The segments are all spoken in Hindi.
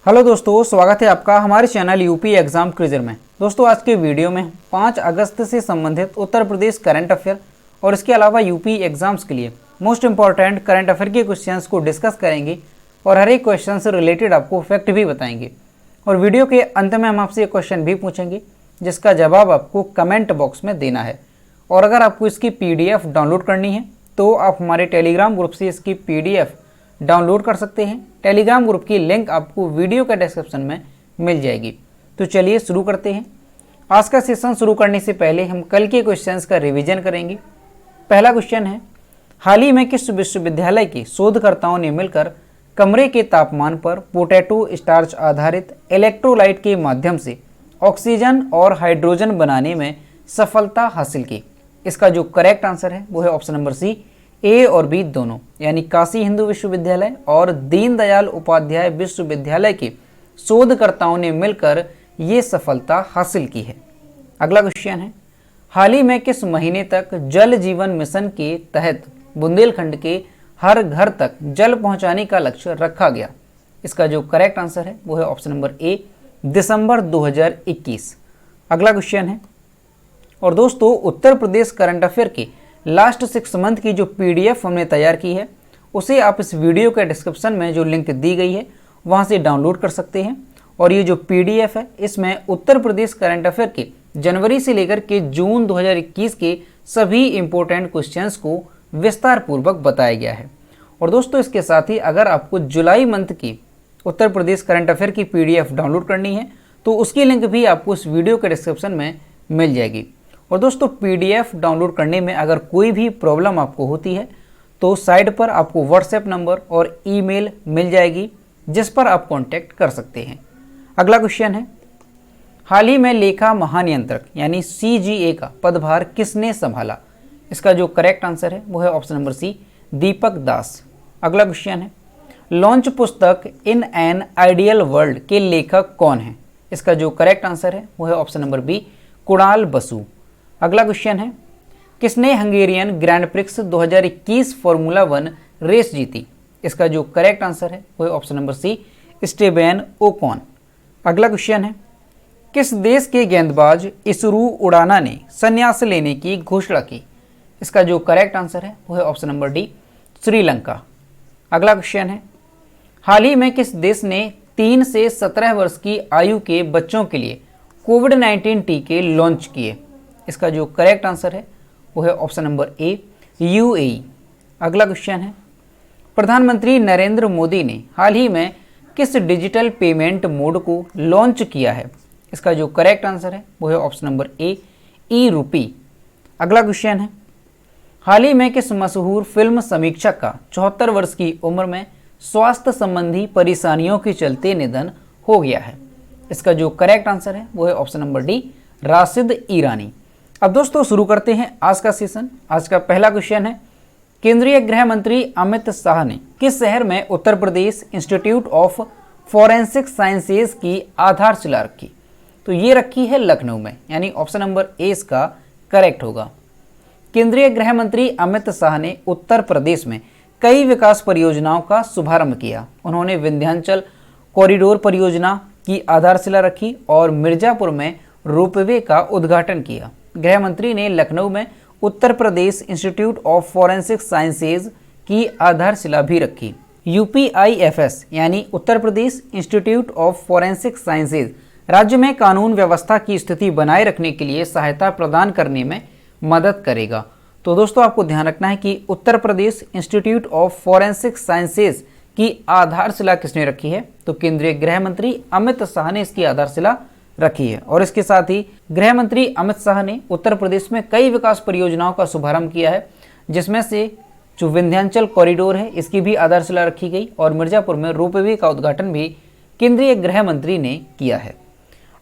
हेलो दोस्तों, स्वागत है आपका हमारे चैनल यूपी एग्जाम क्विज़र में। दोस्तों आज के वीडियो में 5 अगस्त से संबंधित उत्तर प्रदेश करंट अफेयर और इसके अलावा यूपी एग्जाम्स के लिए मोस्ट इंपॉर्टेंट करंट अफेयर के क्वेश्चंस को डिस्कस करेंगे और हर एक क्वेश्चन से रिलेटेड आपको फैक्ट भी बताएंगे। और वीडियो के अंत में हम आपसे एक क्वेश्चन भी पूछेंगे जिसका जवाब आपको कमेंट बॉक्स में देना है। और अगर आपको इसकी PDF डाउनलोड करनी है तो आप हमारे टेलीग्राम ग्रुप से इसकी PDF डाउनलोड कर सकते हैं। टेलीग्राम ग्रुप की लिंक आपको वीडियो के डिस्क्रिप्शन में मिल जाएगी। तो चलिए शुरू करते हैं। आज का सेशन शुरू करने से पहले हम कल के क्वेश्चंस का रिवीजन करेंगे। पहला क्वेश्चन है, हाल ही में किस विश्वविद्यालय के शोधकर्ताओं ने मिलकर कमरे के तापमान पर पोटैटो स्टार्च आधारित इलेक्ट्रोलाइट के माध्यम से ऑक्सीजन और हाइड्रोजन बनाने में सफलता हासिल की? इसका जो करेक्ट आंसर है वो है ऑप्शन नंबर सी, ए और बी दोनों, यानी काशी हिंदू विश्वविद्यालय और दीनदयाल उपाध्याय विश्वविद्यालय के शोधकर्ताओं ने मिलकर ये सफलता हासिल की है। अगला क्वेश्चन है, हाल ही में किस महीने तक जल जीवन मिशन के तहत बुंदेलखंड के हर घर तक जल पहुंचाने का लक्ष्य रखा गया? इसका जो करेक्ट आंसर है वो है ऑप्शन नंबर ए, दिसंबर 2021। अगला क्वेश्चन है, और दोस्तों उत्तर प्रदेश करंट अफेयर के लास्ट 6 मंथ की जो PDF हमने तैयार की है उसे आप इस वीडियो के डिस्क्रिप्शन में जो लिंक दी गई है वहां से डाउनलोड कर सकते हैं। और ये जो PDF है इसमें उत्तर प्रदेश करंट अफेयर के जनवरी से लेकर के जून 2021 के सभी इंपॉर्टेंट क्वेश्चंस को विस्तार पूर्वक बताया गया है। और दोस्तों इसके साथ ही अगर आपको जुलाई मंथ की उत्तर प्रदेश करंट अफेयर की PDF डाउनलोड करनी है तो उसकी लिंक भी आपको इस वीडियो के डिस्क्रिप्शन में मिल जाएगी। और दोस्तों PDF डाउनलोड करने में अगर कोई भी प्रॉब्लम आपको होती है तो साइड पर आपको WhatsApp नंबर और ईमेल मिल जाएगी जिस पर आप कांटेक्ट कर सकते हैं। अगला क्वेश्चन है, हाल ही में लेखा महानियंत्रक यानी CGA का पदभार किसने संभाला? इसका जो करेक्ट आंसर है वो है ऑप्शन नंबर सी, दीपक दास। अगला क्वेश्चन है, लॉन्च पुस्तक इन एन आइडियल वर्ल्ड के लेखक कौन है? इसका जो करेक्ट आंसर है वो है option number B, Kunal Basu. अगला क्वेश्चन है, किसने Hungarian Grand Prix 2021 formula 1 race जीती? इसका जो करेक्ट आंसर है वो है option number C, Esteban Ocon. अगला क्वेश्चन है, किस देश के गेंदबाज इसरू उडाना ने संन्यास लेने की घोषणा की? इसका जो करेक्ट आंसर है वो है ऑप्शन नंबर डी, श्रीलंका। अगला क्वेश्चन है, हाल ही में किस देश ने 3 से 17 वर्ष की आयु के बच्चों के लिए कोविड-19 टीके लॉन्च किए? इसका जो करेक्ट आंसर है वो है ऑप्शन नंबर ए, UAE। अगला क्वेश्चन है, प्रधानमंत्री नरेंद्र मोदी ने हाल ही में किस डिजिटल पेमेंट मोड को लॉन्च किया है? इसका जो करेक्ट आंसर है वो है ऑप्शन नंबर ए, ई-रूपी। अगला क्वेश्चन है, हाल ही में किस मशहूर फिल्म समीक्षक का 74 वर्ष की उम्र में स्वास्थ्य संबंधी परेशानियों के चलते निधन हो गया है? इसका जो करेक्ट आंसर है वो है ऑप्शन नंबर डी, राशिद ईरानी। अब दोस्तों शुरू करते हैं आज का सेशन। आज का पहला क्वेश्चन है, केंद्रीय गृह मंत्री अमित शाह ने किस शहर में Uttar Pradesh institute of forensic sciences की आधारशिला रखी? तो ये रखी है लखनऊ में, यानी ऑप्शन नंबर ए इसका करेक्ट होगा। केंद्रीय गृह मंत्री अमित शाह ने उत्तर प्रदेश में कई विकास परियोजनाओं का शुभारंभ किया। उन्होंने विंध्याचल कॉरिडोर परियोजना की आधारशिला रखी और मिर्जापुर में रोपवे का उद्घाटन किया। गृह मंत्री ने लखनऊ में Uttar Pradesh institute of forensic sciences की आधारशिला भी रखी। UPIFS यानी Uttar Pradesh institute of forensic sciences राज्य में कानून व्यवस्था की स्थिति बनाए रखने के लिए सहायता प्रदान करने में मदद करेगा। तो दोस्तों आपको ध्यान रखना है कि Uttar Pradesh institute of forensic sciences की आधारशिला किसने रखी है? तो केंद्रीय गृह मंत्री अमित शाह ने इसकी आधारशिला रखी है। और इसके साथ ही गृह मंत्री अमित शाह ने उत्तर प्रदेश में कई विकास परियोजनाओं का शुभारंभ किया है, जिसमें से जो विंध्याचल कॉरिडोर है इसकी भी आधारशिला रखी गई और मिर्जापुर में रोपवे का उद्घाटन भी केंद्रीय गृह मंत्री ने किया है।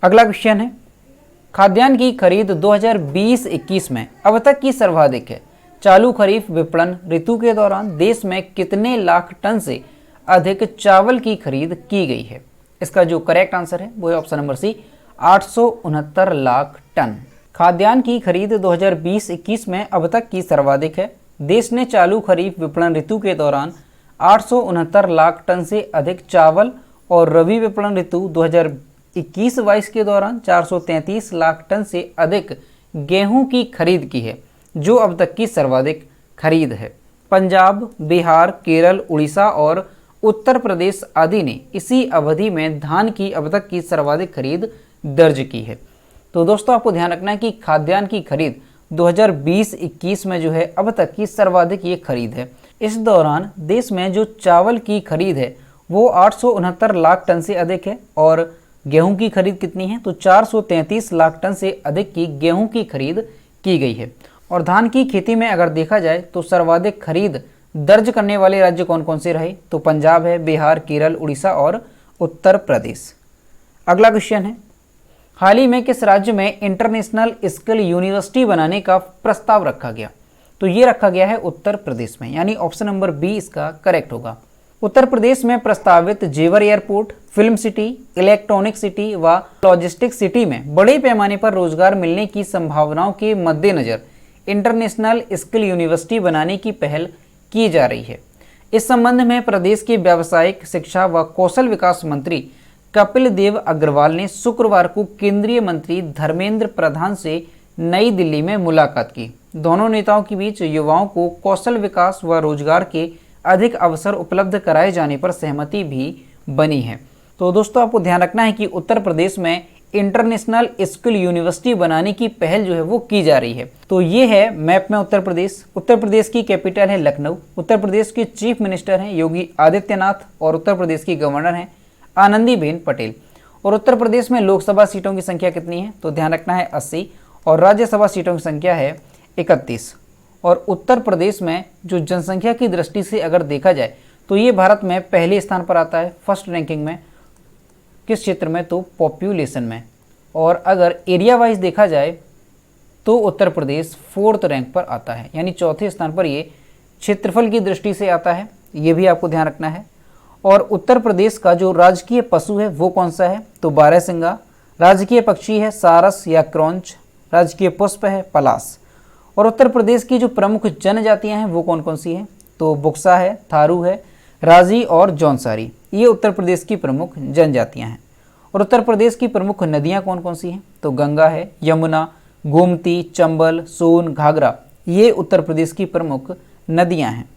अगला क्वेश्चन है, खाद्यान्न की खरीद 2020-21 में अब तक की सर्वाधिक है। चालू खरीफ विपणन ऋतु के दौरान देश में कितने लाख टन से अधिक चावल की खरीद की गई है? इसका जो करेक्ट आंसर है वो है option number C, 869 lakh ton. खाद्यान्न की खरीद 2020-21 में अब तक की सर्वाधिक है। देश ने चालू खरीफ विपणन ऋतु के दौरान 869 लाख टन से अधिक चावल और रबी विपणन ऋतु 2021-22 के दौरान 433 लाख टन से अधिक गेहूं की खरीद की है, जो अब तक की सर्वाधिक खरीद है। पंजाब, बिहार, केरल, उड़ीसा और उत्तर प्रदेश आदि ने इसी अवधि में धान की अब तक की सर्वाधिक खरीद दर्ज की है। तो दोस्तों आपको ध्यान रखना है कि खाद्यान्न की खरीद 2020-21 में जो है अब तक की सर्वाधिक ये खरीद है। इस दौरान देश में जो चावल की खरीद है वो 869 लाख टन से अधिक है और गेहूं की खरीद कितनी है तो 433 लाख टन से अधिक की गेहूं की खरीद की गई है। और धान की खेती में अगर देखा जाए तो सर्वाधिक खरीद दर्ज करने वाले राज्य कौन कौन से रहे तो पंजाब है, बिहार, केरल, उड़ीसा और उत्तर प्रदेश। अगला क्वेश्चन है, हाल ही में किस राज्य में इंटरनेशनल स्किल यूनिवर्सिटी बनाने का प्रस्ताव रखा गया? तो ये रखा गया है उत्तर प्रदेश में, यानी ऑप्शन नंबर बी इसका करेक्ट होगा। उत्तर प्रदेश में प्रस्तावित जेवर airport, film city, electronic city व लॉजिस्टिक सिटी में बड़े पैमाने पर रोजगार मिलने की संभावनाओं के मद्देनजर इंटरनेशनल स्किल यूनिवर्सिटी बनाने की पहल की जा रही है। इस संबंध में प्रदेश के व्यावसायिक शिक्षा व कौशल विकास मंत्री कपिल देव अग्रवाल ने शुक्रवार को केंद्रीय मंत्री धर्मेंद्र प्रधान से नई दिल्ली में मुलाकात की। दोनों नेताओं के बीच युवाओं को कौशल विकास व रोजगार के अधिक अवसर उपलब्ध कराए जाने पर सहमति भी बनी है। तो दोस्तों आपको ध्यान रखना है कि उत्तर प्रदेश में इंटरनेशनल स्किल यूनिवर्सिटी बनाने की पहल जो है वो की जा रही है। तो ये है मैप में उत्तर प्रदेश। उत्तर प्रदेश की कैपिटल है लखनऊ। उत्तर प्रदेश के चीफ मिनिस्टर हैं योगी आदित्यनाथ और उत्तर प्रदेश की गवर्नर हैं आनंदीबेन पटेल। और उत्तर प्रदेश में लोकसभा सीटों की संख्या कितनी है तो ध्यान रखना है 80 और राज्यसभा सीटों की संख्या है 31। और उत्तर प्रदेश में जो जनसंख्या की दृष्टि से अगर देखा जाए तो ये भारत में पहले स्थान पर आता है फर्स्ट रैंकिंग में। किस क्षेत्र में तो पॉपुलेशन में। और अगर एरिया वाइज देखा जाए तो उत्तर प्रदेश 4th रैंक पर आता है, यानी चौथे स्थान पर ये क्षेत्रफल की दृष्टि से आता है, ये भी आपको ध्यान रखना है। और उत्तर प्रदेश का जो राजकीय पशु है वो कौन सा है तो बारहसिंगा, राजकीय पक्षी है सारस या क्रॉन्च, राजकीय पुष्प है पलाश। और उत्तर प्रदेश की जो प्रमुख जनजातियां हैं वो कौन कौन सी हैं तो बुक्सा है, थारू है, राजी और जौनसारी, ये उत्तर प्रदेश की प्रमुख जनजातियां हैं। और उत्तर प्रदेश की प्रमुख नदियां कौन कौन सी हैं तो गंगा है, यमुना, गोमती, चंबल, सोन, घाघरा, ये उत्तर प्रदेश की प्रमुख नदियां हैं।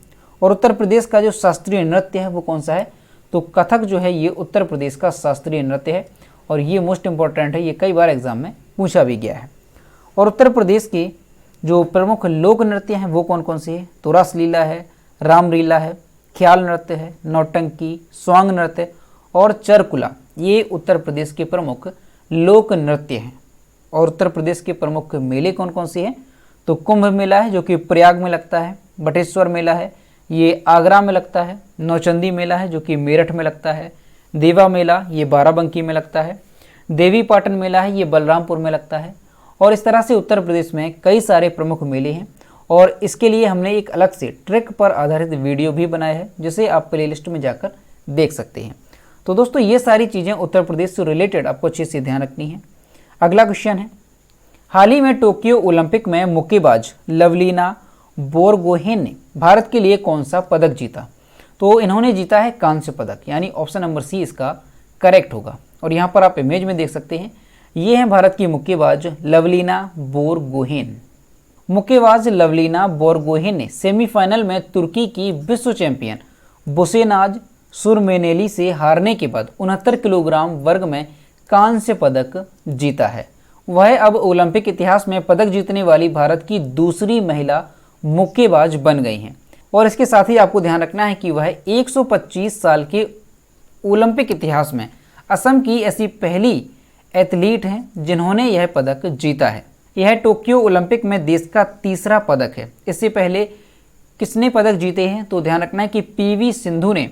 और उत्तर प्रदेश का जो शास्त्रीय नृत्य है वो कौन सा है तो कथक जो है ये उत्तर प्रदेश का शास्त्रीय नृत्य है और ये मोस्ट इंपॉर्टेंट है, ये कई बार एग्जाम में पूछा भी गया है। और उत्तर प्रदेश के जो प्रमुख लोक नृत्य हैं वो कौन कौन से हैं तो रासलीला है, रामलीला है, ख्याल नृत्य है, नौटंकी, स्वांग नृत्य और चरकुला, ये उत्तर प्रदेश के प्रमुख लोक नृत्य हैं। और उत्तर प्रदेश के प्रमुख मेले कौन कौन से हैं तो कुंभ मेला है जो कि प्रयाग में लगता है, बटेश्वर मेला है ये आगरा में लगता है, नौचंदी मेला है जो कि मेरठ में लगता है, देवा मेला ये बाराबंकी में लगता है, देवी पाटन मेला है ये बलरामपुर में लगता है। और इस तरह से उत्तर प्रदेश में कई सारे प्रमुख मेले हैं और इसके लिए हमने एक अलग से ट्रिक पर आधारित वीडियो भी बनाया है जिसे आप प्लेलिस्ट में जाकर देख सकते हैं। तो दोस्तों ये सारी चीज़ें उत्तर प्रदेश से रिलेटेड आपको अच्छे से ध्यान रखनी है। अगला क्वेश्चन है, हाल ही में टोक्यो ओलंपिक में मुक्केबाज लवलीना बोरगोहेन ने भारत के लिए कौन सा पदक जीता? तो इन्होंने जीता है कांस्य पदक, यानी ऑप्शन नंबर सी इसका करेक्ट होगा। और यहाँ पर आप इमेज में देख सकते हैं, ये हैं भारत की मुक्केबाज लवलीना बोरगोहेन। मुक्केबाज लवलीना बोरगोहेन ने सेमीफाइनल में तुर्की की विश्व चैंपियन बुसेनाज सुरमेनेली से हारने के बाद 69 किलोग्राम वर्ग में कांस्य पदक जीता है। वह अब ओलंपिक इतिहास में पदक जीतने वाली भारत की दूसरी महिला मुक्केबाज बन गई हैं। और इसके साथ ही आपको ध्यान रखना है कि वह 125 साल के ओलंपिक इतिहास में असम की ऐसी पहली एथलीट हैं जिन्होंने यह पदक जीता है। यह टोक्यो ओलंपिक में देश का तीसरा पदक है। इससे पहले किसने पदक जीते हैं तो ध्यान रखना है कि पीवी सिंधु ने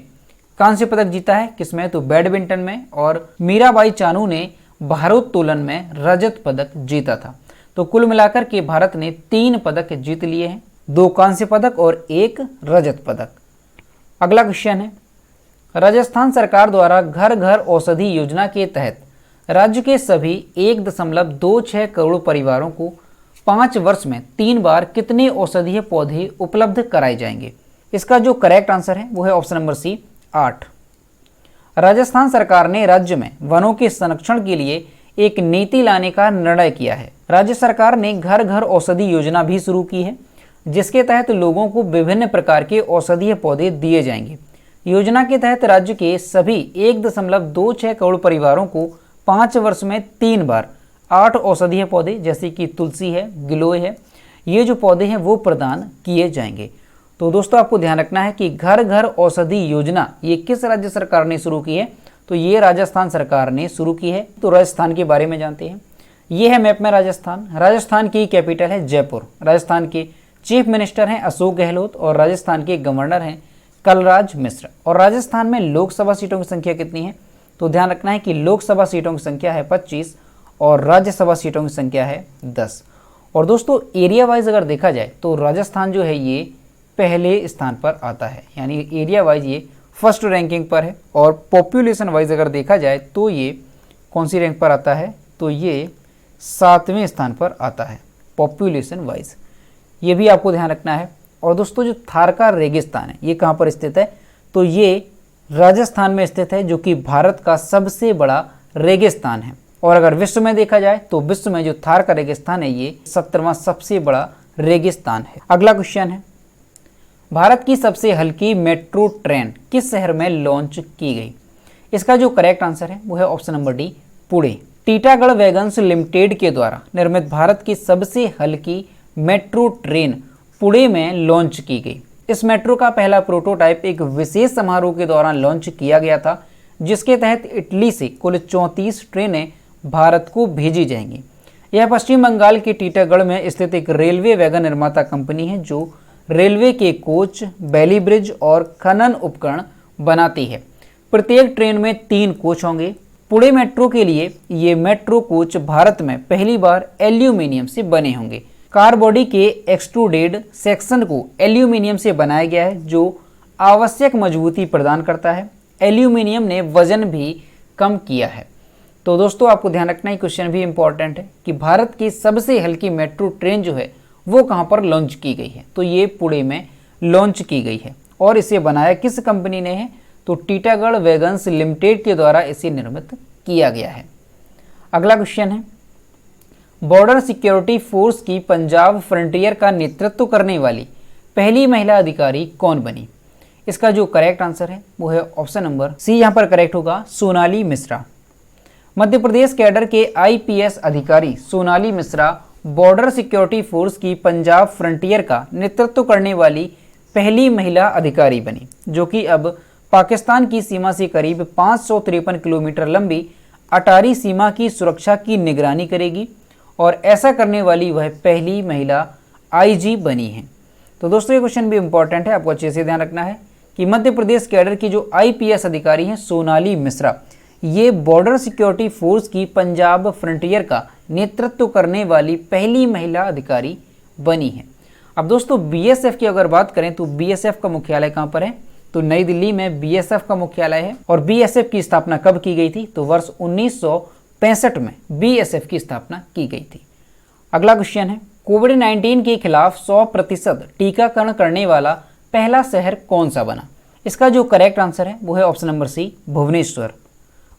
कांस्य पदक जीता है, किसमें तो बैडमिंटन में, और मीराबाई चानू ने भारोत्तोलन में रजत पदक जीता था। तो कुल मिलाकर के भारत ने 3 पदक जीत लिए हैं, 2 कांस्य पदक और 1 रजत पदक। अगला क्वेश्चन है, राजस्थान सरकार द्वारा घर घर औषधि योजना के तहत राज्य के सभी 1.26 करोड़ परिवारों को 5 वर्ष में 3 बार कितने औषधीय पौधे उपलब्ध कराए जाएंगे? इसका जो करेक्ट आंसर है वो है ऑप्शन नंबर सी 8। राजस्थान सरकार ने राज्य में वनों के संरक्षण के लिए एक नीति लाने का निर्णय किया है। राज्य सरकार ने घर घर औषधि योजना भी शुरू की है, जिसके तहत लोगों को विभिन्न प्रकार के औषधीय पौधे दिए जाएंगे। योजना के तहत राज्य के सभी 1.26 करोड़ परिवारों को 5 वर्ष में 3 बार 8 औषधीय पौधे जैसे कि तुलसी है, गिलोय है, ये जो पौधे हैं वो प्रदान किए जाएंगे। तो दोस्तों आपको ध्यान रखना है कि घर घर औषधि योजना ये किस राज्य सरकार ने शुरू की है, तो ये राजस्थान सरकार ने शुरू की है। तो राजस्थान के बारे में जानते हैं। ये है मैप में राजस्थान। राजस्थान की कैपिटल है जयपुर। राजस्थान के चीफ मिनिस्टर हैं अशोक गहलोत और राजस्थान के गवर्नर हैं कलराज मिश्र। और राजस्थान में लोकसभा सीटों की संख्या कितनी है, तो ध्यान रखना है कि लोकसभा सीटों की संख्या है 25 और राज्यसभा सीटों की संख्या है 10। और दोस्तों एरिया वाइज अगर देखा जाए तो राजस्थान जो है ये पहले स्थान पर आता है, यानी एरिया वाइज ये फर्स्ट रैंकिंग पर है। और पॉपुलेशन वाइज अगर देखा जाए तो ये कौन सी रैंक पर आता है, तो ये 7वें स्थान पर आता है पॉपुलेशन वाइज। ये भी आपको ध्यान रखना है। और दोस्तों जो थार का रेगिस्तान है ये कहाँ पर स्थित है, तो ये राजस्थान में स्थित है, जो कि भारत का सबसे बड़ा रेगिस्तान है। और अगर विश्व में देखा जाए तो विश्व में जो थार का रेगिस्तान है ये 17वां सबसे बड़ा रेगिस्तान है। अगला क्वेश्चन है, भारत की सबसे हल्की मेट्रो ट्रेन किस शहर में लॉन्च की गई? इसका जो करेक्ट आंसर है वो है option number D, Pune. Titagarh wagons limited के द्वारा निर्मित भारत की सबसे हल्की मेट्रो ट्रेन पुणे में लॉन्च की गई। इस मेट्रो का पहला प्रोटोटाइप एक विशेष समारोह के दौरान लॉन्च किया गया था, जिसके तहत इटली से कुल 34 ट्रेनें भारत को भेजी जाएंगी। यह पश्चिम बंगाल के टीटागढ़ में स्थित एक रेलवे वैगन निर्माता कंपनी है, जो रेलवे के कोच, बैली ब्रिज और खनन उपकरण बनाती है। प्रत्येक ट्रेन में 3 कोच होंगे। पुणे मेट्रो के लिए ये मेट्रो कोच भारत में पहली बार एल्यूमिनियम से बने होंगे। कार बॉडी के एक्सट्रूडेड सेक्शन को एल्यूमिनियम से बनाया गया है, जो आवश्यक मजबूती प्रदान करता है। एल्यूमिनियम ने वजन भी कम किया है। तो दोस्तों आपको ध्यान रखना है, क्वेश्चन भी इंपॉर्टेंट है कि भारत की सबसे हल्की मेट्रो ट्रेन जो है वो कहाँ पर लॉन्च की गई है, तो ये पुणे में लॉन्च की गई है। और इसे बनाया किस कंपनी ने है, तो टीटागढ़ वैगन्स लिमिटेड के द्वारा इसे निर्मित किया गया है। अगला क्वेश्चन है, बॉर्डर सिक्योरिटी फोर्स की पंजाब फ्रंटियर का नेतृत्व करने वाली पहली महिला अधिकारी कौन बनी? इसका जो करेक्ट आंसर है वो है ऑप्शन नंबर सी, यहाँ पर करेक्ट होगा सोनाली मिश्रा। मध्य प्रदेश कैडर के आईपीएस अधिकारी Sonali Mishra border security force की पंजाब फ्रंटियर का नेतृत्व करने वाली पहली महिला अधिकारी बनी, जो कि अब पाकिस्तान की सीमा से करीब 553 किलोमीटर लंबी अटारी सीमा की सुरक्षा की निगरानी करेगी। और ऐसा करने वाली वह पहली महिला आईजी बनी है। तो दोस्तों ये क्वेश्चन भी इंपॉर्टेंट है, आपको अच्छे से ध्यान रखना है कि मध्य प्रदेश कैडर की जो आईपीएस अधिकारी हैं सोनाली मिश्रा, ये बॉर्डर सिक्योरिटी फोर्स की पंजाब फ्रंटियर का नेतृत्व करने वाली पहली महिला अधिकारी बनी है। अब दोस्तों बीएसएफ की अगर बात करें तो बीएसएफ का मुख्यालय कहाँ पर है, तो नई दिल्ली में बीएसएफ का मुख्यालय है। और बीएसएफ की स्थापना कब की गई थी, तो वर्ष 1965 में बीएसएफ की स्थापना की गई थी। अगला क्वेश्चन है, कोविड-19 के खिलाफ 100% टीकाकरण करने वाला पहला शहर कौन सा बना? इसका जो करेक्ट आंसर है वो है option number C, Bhubaneswar.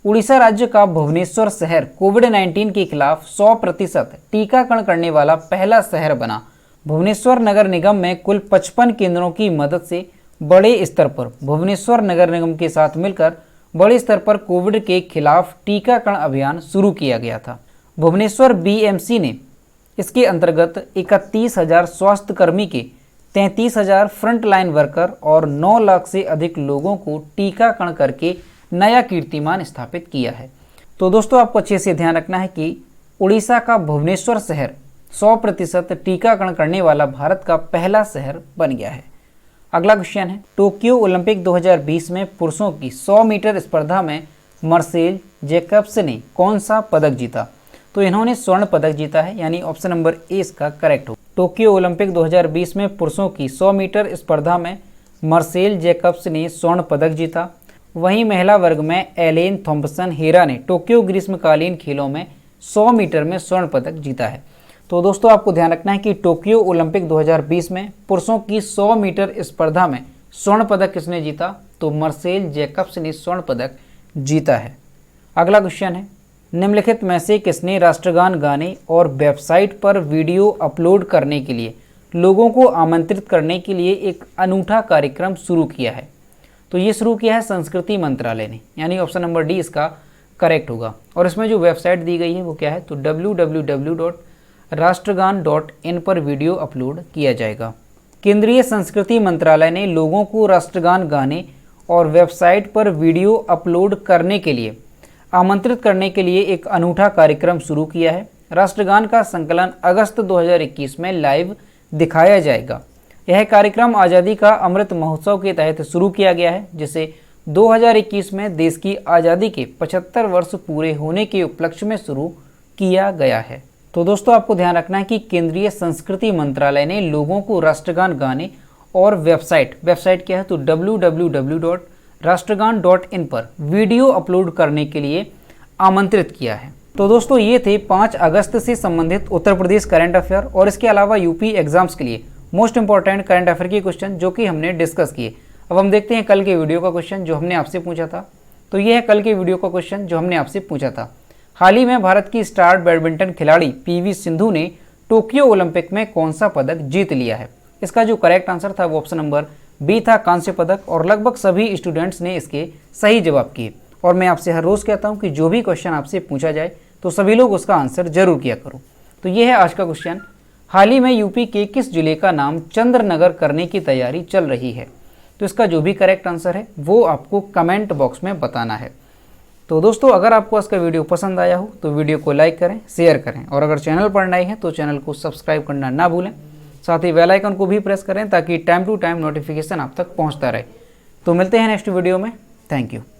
Orissa राज्य का भुवनेश्वर शहर कोविड-19 के खिलाफ 100% टीकाकरण करने वाला पहला शहर बना। भुवनेश्वर नगर निगम में कुल 55 केंद्रों की मदद से बड़े स्तर पर भुवनेश्वर नगर निगम के साथ मिलकर बड़े स्तर पर कोविड के खिलाफ टीकाकरण अभियान शुरू किया गया था। भुवनेश्वर बीएमसी ने इसके अंतर्गत 31,000 स्वास्थ्यकर्मी के 33,000 फ्रंट लाइन वर्कर और 9 लाख से अधिक लोगों को टीकाकरण करके नया कीर्तिमान स्थापित किया है। तो दोस्तों आपको अच्छे से ध्यान रखना है कि उड़ीसा का भुवनेश्वर शहर 100% टीकाकरण करने वाला भारत का पहला शहर बन गया है। अगला क्वेश्चन है, टोक्यो ओलंपिक 2020 में पुरुषों की 100 मीटर स्पर्धा में मार्सेल जैकब्स ने कौन सा पदक जीता? तो इन्होंने स्वर्ण पदक जीता है, यानी ऑप्शन नंबर ए इसका करेक्ट हो। टोक्यो ओलंपिक 2020 में पुरुषों की 100 मीटर स्पर्धा में मार्सेल जैकब्स ने स्वर्ण पदक जीता। वहीं महिला वर्ग में एलेन थॉम्पसन हेरा ने टोक्यो ग्रीष्मकालीन खेलों में 100 मीटर में स्वर्ण पदक जीता है। तो दोस्तों आपको ध्यान रखना है कि टोक्यो ओलंपिक 2020 में पुरुषों की 100 मीटर स्पर्धा में स्वर्ण पदक किसने जीता? तो मार्सेल जैकब्स ने स्वर्ण पदक जीता है। अगला क्वेश्चन है, निम्नलिखित में से किसने राष्ट्रगान गाने और वेबसाइट पर वीडियो अपलोड करने के लिए लोगों को आमंत्रित करने के लिए एक अनूठा कार्यक्रम शुरू किया है? तो ये शुरू किया है संस्कृति मंत्रालय ने, यानी ऑप्शन नंबर डी इसका करेक्ट होगा। और इसमें जो वेबसाइट दी गई है वो क्या है? तो www.rashtragan.in पर वीडियो अपलोड किया जाएगा। केंद्रीय संस्कृति मंत्रालय ने लोगों को राष्ट्रगान गाने और वेबसाइट पर वीडियो अपलोड करने के लिए आमंत्रित करने के लिए एक अनूठा कार्यक्रम शुरू किया है। राष्ट्रगान का संकलन अगस्त 2021 में लाइव दिखाया जाएगा। यह कार्यक्रम आज़ादी का अमृत महोत्सव के तहत शुरू किया गया है, जिसे 2021 में देश की आज़ादी के 75 वर्ष पूरे होने के उपलक्ष्य में शुरू किया गया है। तो दोस्तों आपको ध्यान रखना है कि केंद्रीय संस्कृति मंत्रालय ने लोगों को राष्ट्रगान गाने और वेबसाइट क्या है? तो www.rashtragan.in पर वीडियो अपलोड करने के लिए आमंत्रित किया है। तो दोस्तों ये थे 5 अगस्त से संबंधित उत्तर प्रदेश करंट अफेयर और इसके अलावा यूपी एग्जाम्स के लिए मोस्ट इंपॉर्टेंट करंट अफेयर के क्वेश्चन जो कि हमने डिस्कस किए। अब हम देखते हैं कल के वीडियो का क्वेश्चन जो हमने आपसे पूछा था। तो ये है कल के वीडियो का क्वेश्चन जो हमने आपसे पूछा था। हाल ही में भारत की स्टार बैडमिंटन खिलाड़ी पीवी सिंधु ने टोक्यो ओलंपिक में कौन सा पदक जीत लिया है? इसका जो करेक्ट आंसर था वो ऑप्शन नंबर बी था, कांस्य पदक। और लगभग सभी स्टूडेंट्स ने इसके सही जवाब किए। और मैं आपसे हर रोज़ कहता हूँ कि जो भी क्वेश्चन आपसे पूछा जाए तो सभी लोग उसका आंसर जरूर किया करो। तो ये है आज का क्वेश्चन, हाल ही में यूपी के किस जिले का नाम चंद्रनगर करने की तैयारी चल रही है? तो इसका जो भी करेक्ट आंसर है वो आपको कमेंट बॉक्स में बताना है। तो दोस्तों अगर आपको आज का वीडियो पसंद आया हो तो वीडियो को लाइक करें, शेयर करें और अगर चैनल पर नए हैं तो चैनल को सब्सक्राइब करना ना भूलें। साथ ही बेल आइकन को भी प्रेस करें ताकि टाइम टू टाइम नोटिफिकेशन आप तक पहुंचता रहे। तो मिलते हैं नेक्स्ट वीडियो में। Thank you.